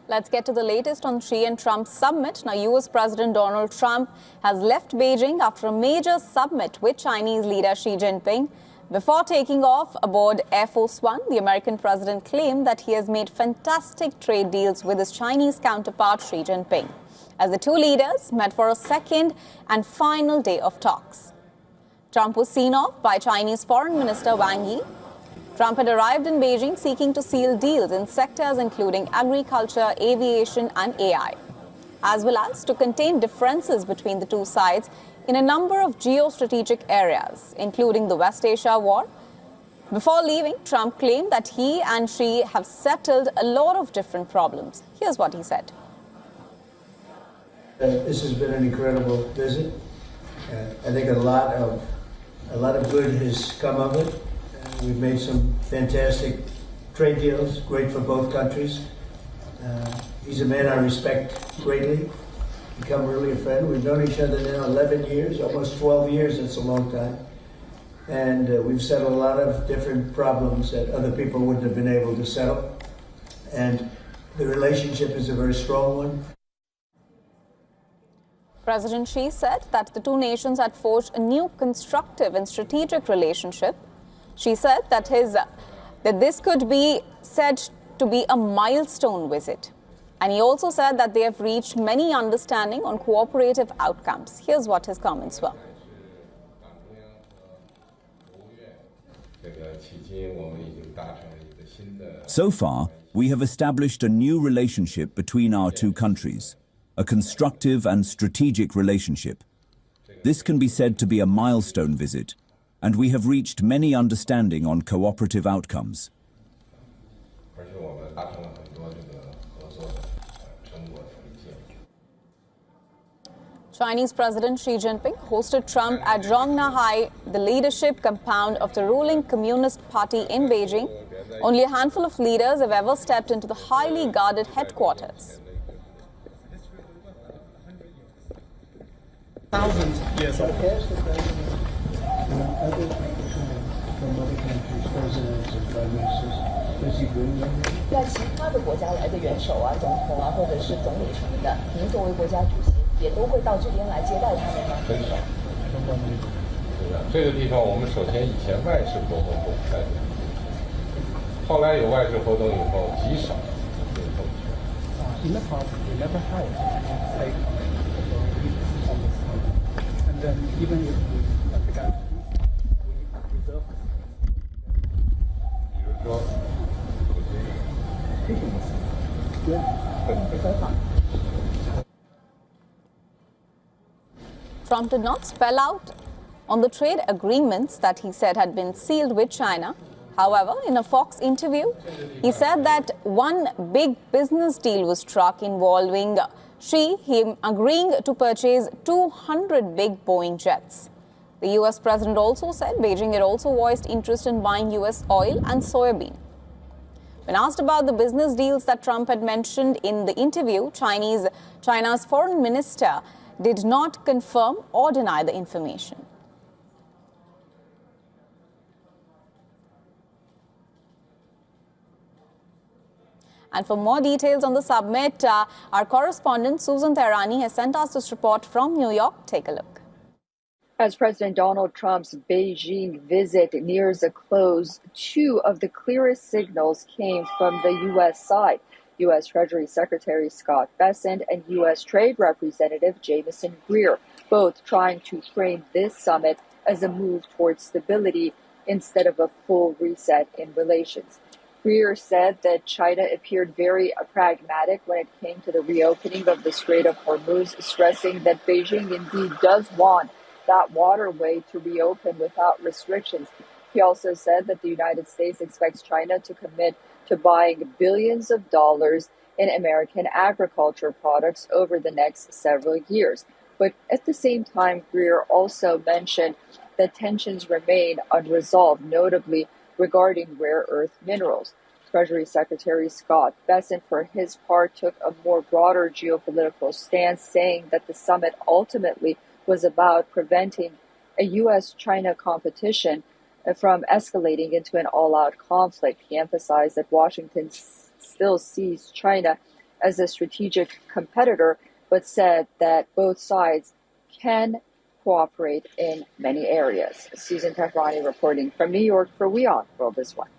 Let's get to the latest on Xi and Trump's summit. Now, US President Donald Trump has left Beijing after a major summit with Chinese leader Xi Jinping. Before taking off aboard Air Force One, the American president claimed that he has made fantastic trade deals with his Chinese counterpart Xi Jinping, as the two leaders met for a second and final day of talks. Trump was seen off by Chinese Foreign Minister Wang Yi. Trump had arrived in Beijing seeking to seal deals in sectors including agriculture, aviation and AI, as well as to contain differences between the two sides in a number of geostrategic areas, including the West Asia war. Before leaving, Trump claimed that he and Xi have settled a lot of different problems. Here's what he said. This has been an incredible visit. I think a lot of good has come of it. We've made some fantastic trade deals, great for both countries. He's a man I respect greatly, become really a friend. We've known each other now 11 years, almost 12 years, it's a long time. And we've settled a lot of different problems that other people wouldn't have been able to settle. And the relationship is a very strong one. President Xi said that the two nations had forged a new constructive and strategic relationship. She said that this could be said to be a milestone visit. And he also said that they have reached many understanding on cooperative outcomes. Here's what his comments were. So far, we have established a new relationship between our two countries, a constructive and strategic relationship. This can be said to be a milestone visit, and we have reached many understanding on cooperative outcomes. Chinese President Xi Jinping hosted Trump at Zhongnanhai, the leadership compound of the ruling Communist Party in Beijing. Only a handful of leaders have ever stepped into the highly guarded headquarters. Thousands, yes. From other countries, presidents and prime ministers. Does he bring them? 在其他的国家来的元首啊、总统啊，或者是总理什么的，您作为国家主席，也都会到这边来接待他们吗？很少。这个地方我们首先以前外事活动都不在这里，后来有外事活动以后极少。In the past, we never had like and then even if we began we reserve. Trump did not spell out on the trade agreements that he said had been sealed with China. However, in a Fox interview, he said that one big business deal was struck involving him agreeing to purchase 200 big Boeing jets. The US president also said Beijing had also voiced interest in buying US oil and soybean. When asked about the business deals that Trump had mentioned in the interview, China's foreign minister did not confirm or deny the information. And for more details on the summit, our correspondent Susan Tehrani has sent us this report from New York. Take a look. As President Donald Trump's Beijing visit nears a close, two of the clearest signals came from the U.S. side. U.S. Treasury Secretary Scott Bessent and U.S. Trade Representative Jamieson Greer, both trying to frame this summit as a move towards stability instead of a full reset in relations. Greer said that China appeared very pragmatic when it came to the reopening of the Strait of Hormuz, stressing that Beijing indeed does want that waterway to reopen without restrictions. He also said that the United States expects China to commit to buying billions of dollars in American agriculture products over the next several years. But at the same time, Greer also mentioned that tensions remain unresolved, notably regarding rare earth minerals. Treasury Secretary Scott Bessent, for his part, took a more broader geopolitical stance, saying that the summit ultimately was about preventing a U.S.-China competition from escalating into an all-out conflict. He emphasized that Washington still sees China as a strategic competitor, but said that both sides can cooperate in many areas. Susan Tehrani reporting from New York for WION World This One.